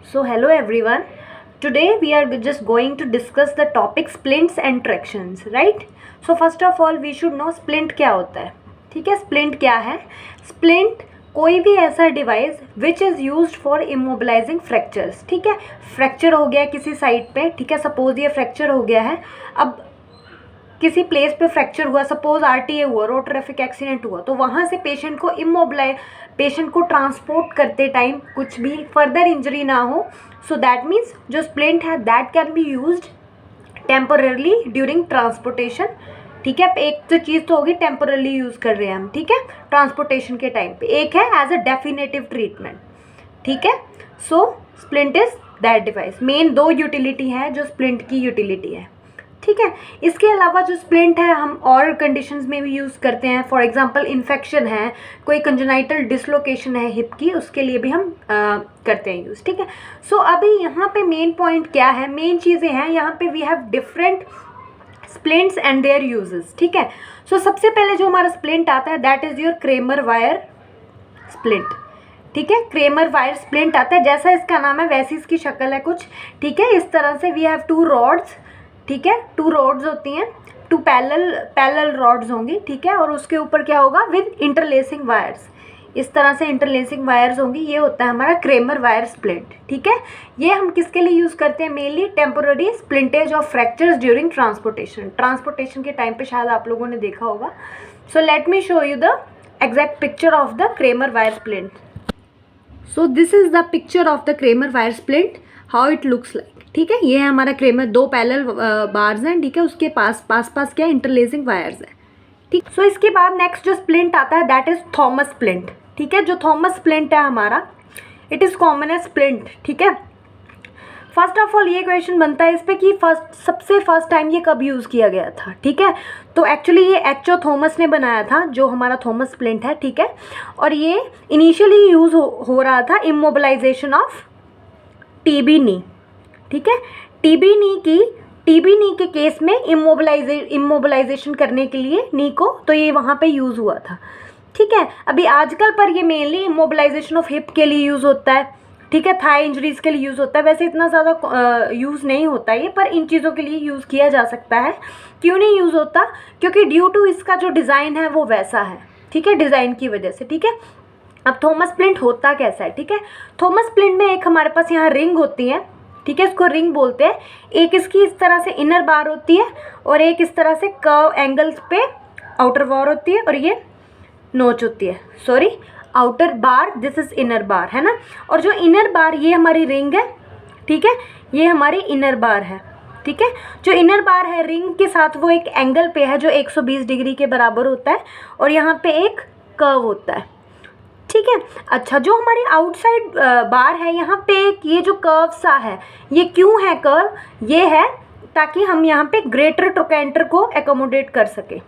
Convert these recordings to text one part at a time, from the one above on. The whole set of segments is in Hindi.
So hello everyone. Today we are just going to discuss the topic splints and tractions, right? So first of all we should know splint क्या होता है. ठीक है, splint क्या है? Splint कोई भी ऐसा device which is used for immobilising fractures. ठीक है, फ्रैक्चर हो गया किसी साइड पे. ठीक है, सपोज ये फ्रैक्चर हो गया है. अब किसी प्लेस पे फ्रैक्चर हुआ, सपोज आरटीए हुआ, रोड ट्रैफिक एक्सीडेंट हुआ, तो वहाँ से पेशेंट को ट्रांसपोर्ट करते टाइम कुछ भी फर्दर इंजरी ना हो. सो दैट मीन्स जो स्प्लिंट है that can be used temporarily during transportation. ठीक है, एक तो चीज़ तो होगी टेम्पररली यूज़ कर रहे हैं हम. ठीक है, ट्रांसपोर्टेशन के टाइम पे. एक है एज अ डेफिनेटिव ट्रीटमेंट. ठीक है, so splint is that device. Main दो यूटिलिटी है जो स्प्लिंट की यूटिलिटी है. ठीक है, इसके अलावा जो स्प्लिंट है हम और कंडीशंस में भी यूज़ करते हैं. फॉर एग्जांपल इन्फेक्शन है, कोई कंजेनाइटल डिसलोकेशन है हिप की, उसके लिए भी हम करते हैं यूज़. ठीक है, सो अभी यहाँ पे मेन पॉइंट क्या है, मेन चीज़ें हैं यहाँ पे. We have different splints and their uses. ठीक है, सो सबसे पहले जो हमारा स्प्लिंट आता है that is your Cramer wire splint. ठीक है, क्रेमर वायर स्प्लिंट आता है. जैसा इसका नाम है वैसी इसकी शक्ल है कुछ. ठीक है, इस तरह से वी हैव टू रॉड्स. ठीक है, टू रॉड्स होती हैं, टू पैरेलल रॉड्स होंगी. ठीक है, और उसके ऊपर क्या होगा, विद इंटरलेसिंग वायर्स. इस तरह से इंटरलेसिंग वायर्स होंगी. ये होता है हमारा क्रेमर वायर स्प्लिंट. ठीक है, ये हम किसके लिए यूज़ करते हैं, mainly temporary splintage of fractures during transportation के टाइम पे शायद आप लोगों ने देखा होगा. So let me show you the exact picture of the Cramer wire splint. So this is the picture of the Cramer wire splint, how it looks like. ठीक है, ये है हमारा क्रेमर, दो पैरेलल बार्स हैं. ठीक है, उसके पास क्या इंटरलेसिंग वायर्स हैं. ठीक, सो इसके बाद नेक्स्ट जो स्प्लिंट आता है दैट इज थॉमस स्प्लिंट. ठीक है, जो थॉमस स्प्लिंट है हमारा, it is common as splint. ठीक है, फर्स्ट ऑफ ऑल ये क्वेश्चन बनता है इस पर कि सबसे फर्स्ट टाइम ये कब यूज़ किया गया था. ठीक है, तो एक्चुअली ये एच.ओ. थॉमस ने बनाया था जो हमारा थॉमस स्प्लिंट है. ठीक है, और ये इनिशियली यूज़ हो रहा था इमोबिलाइजेशन ऑफ टीबी नी. ठीक है, टीबी नी के केस में इमोबिलाइजेशन करने के लिए नी को, तो ये वहाँ पे यूज़ हुआ था. ठीक है, अभी आजकल पर ये मेनली इमोबिलाइजेशन ऑफ हिप के लिए यूज़ होता है. ठीक है, थाई इंजरीज़ के लिए यूज़ होता है. वैसे इतना ज़्यादा यूज़ नहीं होता ये, पर इन चीज़ों के लिए यूज़ किया जा सकता है. क्यों नहीं यूज़ होता, क्योंकि ड्यू टू इसका जो डिज़ाइन है वो वैसा है. ठीक है, डिज़ाइन की वजह से. ठीक है, अब थॉमस स्प्लिंट होता कैसा है. ठीक है, थॉमस स्प्लिंट में एक हमारे पास यहाँ रिंग होती है. ठीक है, इसको रिंग बोलते हैं. एक इसकी इस तरह से इनर बार होती है और एक इस तरह से कर्व एंगल्स पे आउटर बार होती है, और ये नोच होती है. Sorry, outer bar, this is inner bar, है ना. और जो इनर बार, ये हमारी रिंग है. ठीक है, ये हमारी इनर बार है. ठीक है, जो इनर बार है रिंग के साथ वो एक एंगल पे है जो 120 डिग्री के बराबर होता है, और यहाँ पे एक कर्व होता है. ठीक है, अच्छा, जो हमारी आउटसाइड बार है यहाँ पे एक ये जो कर्व सा है, ये क्यों है कर्व, ये है ताकि हम यहाँ पे ग्रेटर ट्रोकेंटर को एकोमोडेट कर सके,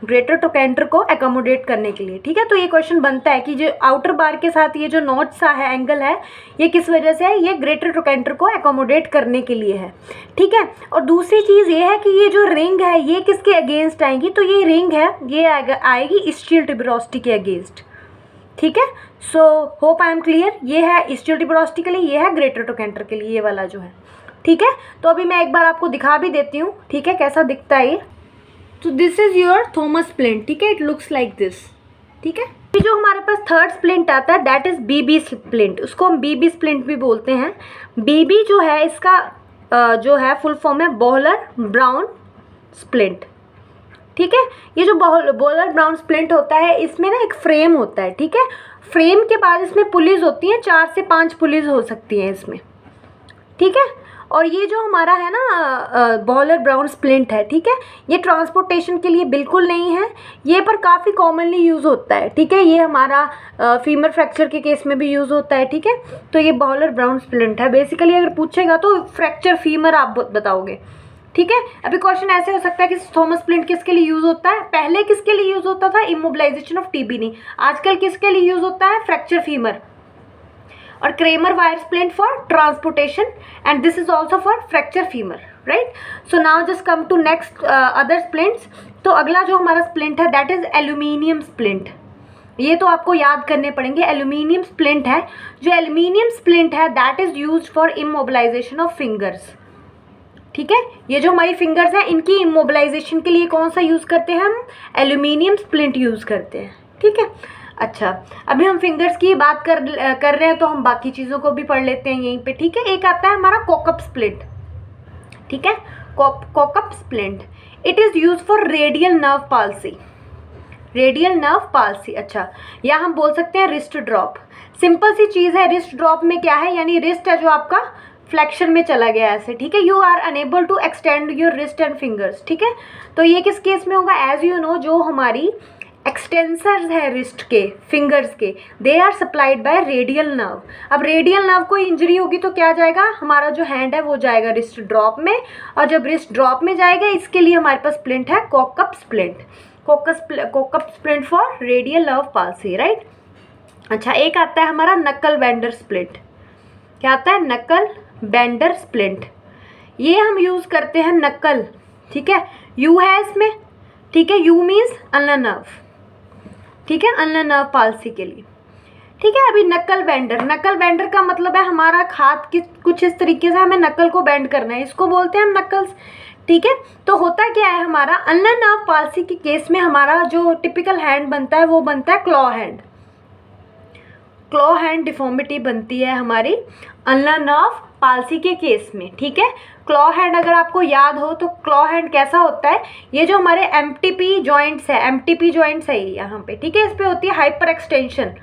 ग्रेटर ट्रोकेंटर को एकोमोडेट करने के लिए. ठीक है, तो ये क्वेश्चन बनता है कि जो आउटर बार के साथ ये जो नॉच सा है, एंगल है, ये किस वजह से है, ये ग्रेटर ट्रोकेंटर को एकोमोडेट करने के लिए है. ठीक है, और दूसरी चीज़ ये है कि ये जो रिंग है ये किसके अगेंस्ट आएगी, तो ये रिंग है ये आएगी इस्चियल ट्यूबरोसिटी के अगेंस्ट. ठीक है, so hope I am clear. ये है इस्चियल ट्यूबरोसिटी के लिए, ये है ग्रेटर ट्रोकेंटर के लिए, ये वाला जो है. ठीक है, तो अभी मैं एक बार आपको दिखा भी देती हूँ. ठीक है, कैसा दिखता है ये. तो this is your Thomas splint. ठीक है, इट लुक्स लाइक दिस. ठीक है, जो हमारे पास थर्ड स्प्लिंट आता है दैट इज़ बीबी स्प्लिंट. उसको हम बीबी स्प्लिंट भी बोलते हैं. बीबी जो है इसका जो है फुल फॉर्म है बॉलर ब्राउन स्प्लिंट. ठीक है, ये जो बॉलर ब्राउन स्प्लिंट होता है इसमें ना एक फ्रेम होता है. ठीक है, फ्रेम के बाद इसमें पुलीज होती हैं, 4 से 5 पुलीज हो सकती हैं इसमें. ठीक है, और ये जो हमारा है ना बॉलर ब्राउन स्प्लिंट है, ठीक है, ये ट्रांसपोर्टेशन के लिए बिल्कुल नहीं है ये, पर काफ़ी कॉमनली यूज़ होता है. ठीक है, ये हमारा फीमर फ्रैक्चर के केस में भी यूज़ होता है. ठीक है, तो ये बॉलर ब्राउन स्प्लिंट है. बेसिकली अगर पूछेगा तो फ्रैक्चर फीमर आप बताओगे. ठीक है, अभी क्वेश्चन ऐसे हो सकता है कि थॉमस स्प्लिंट किसके लिए यूज़ होता है, पहले किसके लिए यूज़ होता था, इमोबिलाइजेशन ऑफ टीबी नी. आजकल किसके लिए यूज़ होता है, फ्रैक्चर फीमर. और Cramer wire splint for transportation, and this is also for fracture femur. Right, so now just come to next other splints. तो अगला जो हमारा स्प्लिंट है दैट इज एल्यूमिनियम स्प्लिंट. ये तो आपको याद करने पड़ेंगे। एल्यूमिनियम स्प्लिंट है, जो एल्यूमिनियम स्प्लिंट है that is used for immobilisation of fingers. ठीक है, ये जो हमारी फिंगर्स हैं इनकी इमोबिलाइजेशन के लिए कौन सा यूज़ करते हैं हम? एल्यूमिनियम स्प्लिंट यूज़ करते हैं। ठीक है, अच्छा अभी हम फिंगर्स की बात कर रहे हैं तो हम बाकी चीज़ों को भी पढ़ लेते हैं यहीं पे। ठीक है, एक आता है हमारा कॉकअप स्प्लिंट। ठीक है, cockup splint, it is use for radial nerve palsy. Radial nerve palsy, अच्छा, या हम बोल सकते हैं रिस्ट ड्रॉप। सिंपल सी चीज़ है, रिस्ट ड्रॉप में क्या है, यानी रिस्ट है जो आपका फ्लेक्शन में चला गया ऐसे। ठीक है, you are unable to extend your wrist and fingers. ठीक है, तो ये किस केस में होगा? एज यू नो, जो हमारी एक्सटेंसर्स है रिस्ट के, फिंगर्स के, they are supplied by radial nerve. अब रेडियल नर्व को इंजरी होगी तो क्या जाएगा? हमारा जो हैंड है वो जाएगा रिस्ट ड्रॉप में, और जब रिस्ट ड्रॉप में जाएगा इसके लिए हमारे पास स्प्लिंट है cockup splint. Cockup splint for radial nerve palsy, right. अच्छा, एक आता है हमारा नकल बेंडर स्प्लिंट। क्या आता है? नकल बेंडर स्प्लिंट। ये हम यूज़ करते हैं नकल। ठीक है, यू है इसमें। ठीक है, यू मीन्स अल्नर नर्व। ठीक है, अल्नर नर्व पाल्सी के लिए। ठीक है, अभी नकल बेंडर का मतलब है हमारा हाथ की कुछ इस तरीके से हमें नकल को बेंड करना है, इसको बोलते हैं हम नकल्स। ठीक है, तो होता क्या है हमारा अल्नर नर्व पाल्सी के केस में हमारा जो टिपिकल हैंड बनता है वो बनता है claw hand. Claw hand deformity बनती है हमारी अल्नर नर्व पाल्सी के केस में। ठीक है, क्लॉ हैंड अगर आपको याद हो तो क्लॉ हैंड कैसा होता है? ये जो हमारे एमटीपी जॉइंट्स है ये यहाँ पे। ठीक है, इस पे होती है हाइपर एक्सटेंशन,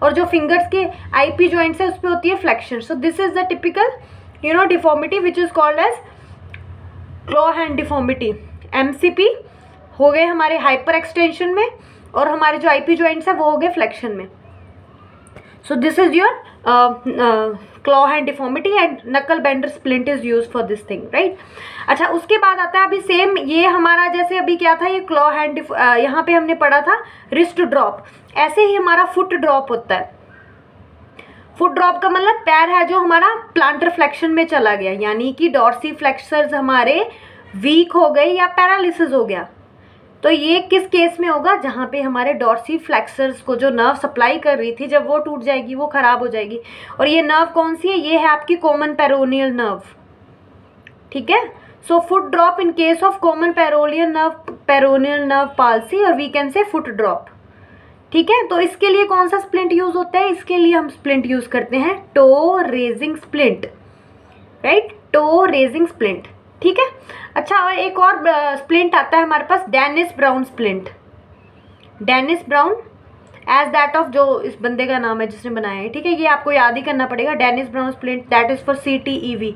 और जो फिंगर्स के आईपी जॉइंट्स है उस पे होती है flexion. So this is the typical deformity which is called as claw hand deformity. MCP हो गए हमारे हाइपर एक्सटेंशन में, और हमारे जो आईपी जॉइंट्स है वो हो गए फ्लेक्शन में। So this is your claw hand deformity and knuckle bender splint is use for this thing, right. अच्छा, उसके बाद आता है अभी सेम, ये हमारा जैसे अभी क्या था, ये क्लॉ हैंड यहाँ पे हमने पढ़ा था रिस्ट ड्रॉप, ऐसे ही हमारा फुट ड्रॉप होता है। फुट ड्रॉप का मतलब पैर है जो हमारा प्लांटर फ्लेक्शन में चला गया, यानी कि डॉर्सी फ्लेक्सर्स हमारे वीक हो गए या पैरालिसिस हो गया। तो ये किस केस में होगा? जहाँ पे हमारे डॉर्सी फ्लेक्सर्स को जो नर्व सप्लाई कर रही थी, जब वो टूट जाएगी, वो खराब हो जाएगी। और ये नर्व कौन सी है? ये है आपकी कॉमन पेरोनियल नर्व। ठीक है, so foot drop in case of common peroneal nerve palsy, और we can say foot drop. ठीक है, तो इसके लिए कौन सा स्प्लिंट यूज होता है? इसके लिए हम स्प्लिंट यूज करते हैं toe raising splint, right, toe raising splint. ठीक है, अच्छा, और एक और स्प्लिंट आता है हमारे पास, Dennis Browne splint. Dennis Browne as that of, जो इस बंदे का नाम है जिसने बनाया है। ठीक है, ये आपको याद ही करना पड़ेगा। Dennis Browne splint that is for CTEV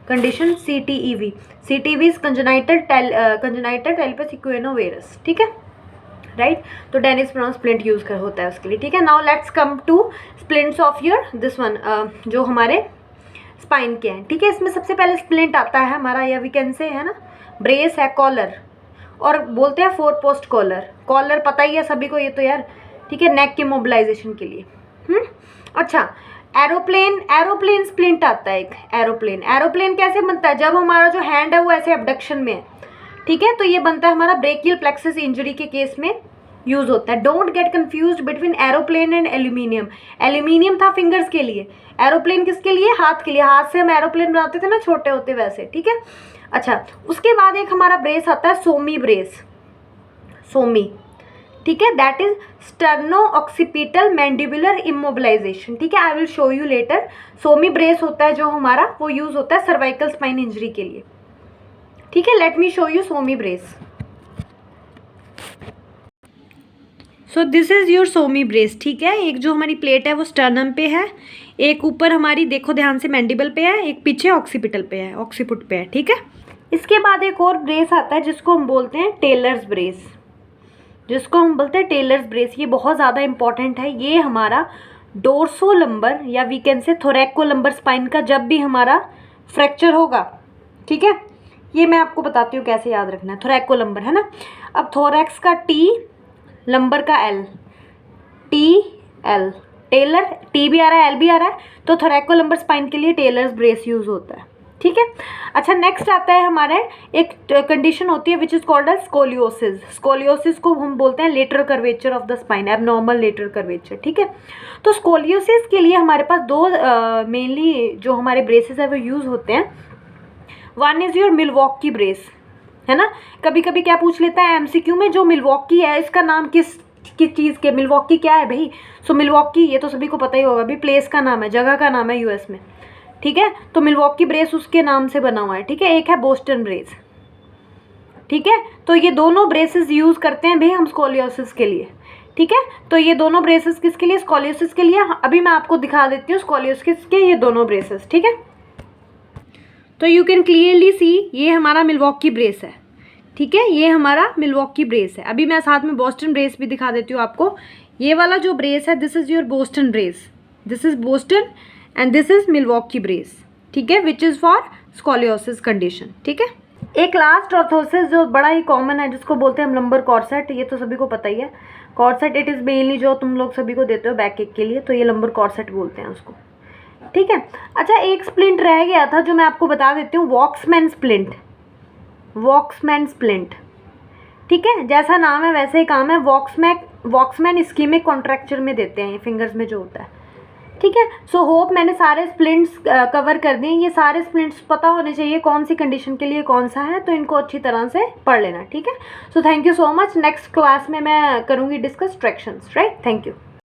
condition. CTEV is congenital talipes equinovarus. ठीक है, राइट, तो डेनिस ब्राउन स्प्लिंट यूज कर होता है उसके लिए। ठीक है, now let's come to splints of your this one, जो हमारे स्पाइन के हैं। ठीक है, इसमें सबसे पहले स्प्लिंट आता है हमारा, या वी कैन से है ना, ब्रेस है, कॉलर, और बोलते हैं 4 पोस्ट कॉलर। कॉलर पता ही है सभी को ये तो यार। ठीक है, नेक के मोबिलाइजेशन के लिए। अच्छा, एरोप्लेन स्प्लिंट आता है एक। एरोप्लेन कैसे बनता है? जब हमारा जो हैंड है वो ऐसे अबडक्शन में है। ठीक है, तो ये बनता है हमारा ब्रेकियल प्लेक्सस इंजरी के केस में यूज होता है। Don't get confused between aeroplane and aluminium. Aluminium था फिंगर्स के लिए, एरोप्लेन किसके लिए? हाथ के लिए। हाथ से हम एरोप्लेन बनाते थे ना छोटे होते वैसे। ठीक है, अच्छा, उसके बाद एक हमारा ब्रेस आता है सोमी ब्रेस। सोमी, ठीक है, that is sterno occipital mandibular immobilisation. ठीक है, I will show you later. SOMI brace होता है जो हमारा, वो यूज होता है सर्वाइकल स्पाइन इंजरी के लिए। ठीक है, let me show you SOMI brace. So this is your SOMI brace. ठीक है, एक जो हमारी प्लेट है वो स्टर्नम पे है, एक ऊपर हमारी देखो ध्यान से मैंडिबल पे है, एक पीछे ऑक्सीपिटल पे है, ऑक्सीपुट पे है। ठीक है, इसके बाद एक और ब्रेस आता है जिसको हम बोलते हैं टेलर्स ब्रेस। ये बहुत ज़्यादा इंपॉर्टेंट है। ये हमारा डोर्सो लंबर या we can say thoraco lumbar spine का जब भी हमारा फ्रैक्चर होगा, ठीक है, ये मैं आपको बताती हूँ कैसे याद रखना है। थोरैको लंबर है ना, अब थोरैक्स का T, लंबर का L, टेलर T भी आ रहा है L भी आ रहा है, तो थोरैको लंबर स्पाइन के लिए टेलर्स ब्रेस यूज़ होता है। ठीक है। अच्छा, नेक्स्ट आता है हमारे एक कंडीशन होती है which is called as scoliosis. Scoliosis को हम बोलते हैं lateral curvature of the spine, abnormal lateral curvature, ठीक है। तो स्कोलियोसिस के लिए हमारे पास दो मेनली जो हमारे ब्रेसेस है वो यूज़ होते हैं। One is your Milwaukee brace, है ना। कभी कभी क्या पूछ लेता है एमसीक्यू में, जो मिलवॉकी है इसका नाम किस चीज़ के, मिलवॉकी क्या है भाई। सो मिलवॉकी ये तो सभी को पता ही होगा, अभी प्लेस का नाम है, जगह का नाम है यूएस में, ठीक है। तो मिलवॉकी ब्रेस उसके नाम से बना हुआ है, ठीक है। एक है बोस्टन ब्रेस, ठीक है। तो ये दोनों ब्रेसेस यूज़ करते हैं भाई हम स्कोलियोसिस के लिए, ठीक है। तो ये दोनों ब्रेसेस किसके लिए, स्कोलियोसिस के लिए। अभी मैं आपको दिखा देती हूँ स्कोलियोसिस के ये दोनों ब्रेसेस, ठीक है। तो यू कैन क्लियरली सी ये हमारा मिलवॉकी ब्रेस है, ठीक है। ये हमारा मिलवॉकी ब्रेस है। अभी मैं साथ में बोस्टन ब्रेस भी दिखा देती हूँ आपको। ये वाला जो ब्रेस है this is your Boston brace, this is Boston and this is Milwaukee brace, ठीक है, which is for scoliosis condition, ठीक है। एक लास्ट ऑर्थोसिस जो बड़ा ही कॉमन है जिसको बोलते हैं हम लंबर कॉर्सेट, ये तो सभी को पता ही है। कॉर्सेट इट इज़ मेनली जो तुम लोग सभी को देते हो बैक एक के लिए, तो ये लंबर कॉर्सेट बोलते हैं उसको, ठीक है। अच्छा, एक स्प्लिंट रह गया था जो मैं आपको बता देती हूँ, वॉक्समैन स्प्लिंट। वॉक्समैन स्प्लिंट, ठीक है, जैसा नाम है वैसे ही काम है। वॉक्समैन इस्कीमिक कॉन्ट्रैक्चर में देते हैं ये फिंगर्स में जो होता है, ठीक है। सो होप मैंने सारे स्प्लिंट्स कवर कर दिए। ये सारे स्प्लिंट्स पता होने चाहिए कौन सी कंडीशन के लिए कौन सा है, तो इनको अच्छी तरह से पढ़ लेना, ठीक है। So thank you so much. Next class में मैं करूँगी discuss tractions, right. Thank you.